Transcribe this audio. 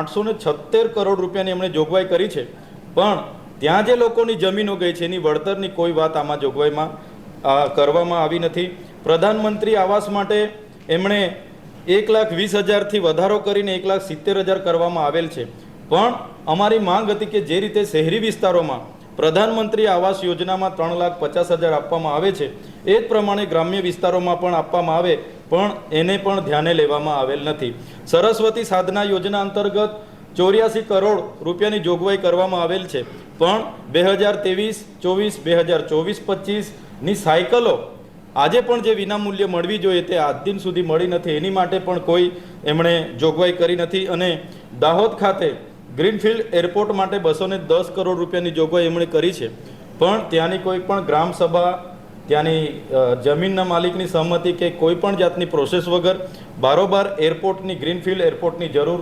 876 કરોડ રૂપિયાની એમણે જોગવાઈ કરી છે, પણ ત્યાં જે લોકોની જમીનો ગઈ છે એની વળતરની કોઈ વાત આમાં જોગવાઈમાં કરવામાં આવી નથી. પ્રધાનમંત્રી આવાસ માટે એમણે 1,20,000થી વધારો કરીને 1,70,000 કરવામાં આવેલ છે, પણ અમારી માંગ હતી કે જે રીતે શહેરી વિસ્તારોમાં પ્રધાનમંત્રી આવાસ યોજનામાં 3,50,000 આપવામાં આવે છે એ જ પ્રમાણે ગ્રામ્ય વિસ્તારોમાં પણ આપવામાં આવે, પણ એને પણ ધ્યાને લેવામાં આવેલ નથી. સરસ્વતી સાધના યોજના અંતર્ગત 84 કરોડ રૂપિયાની જોગવાઈ કરવામાં આવેલ છે, પણ 2023-24, 2024-25ની સાયકલો આજે પણ જે વિનામૂલ્યે મળવી જોઈએ તે આજ દિન સુધી મળી નથી. એની માટે પણ કોઈ એમણે જોગવાઈ કરી નથી. અને દાહોદ ખાતે ગ્રીનફિલ્ડ એરપોર્ટ માટે 210 કરોડ રૂપિયાની જોગવાઈ એમણે કરી છે, પણ ત્યાંની કોઈ પણ ગ્રામસભા, ત્યાંની જમીનના માલિકની સહમતિ કે કોઈ પણ જાતની પ્રોસેસ વગર બારોબાર એરપોર્ટની ગ્રીનફિલ્ડ એરપોર્ટની જરૂર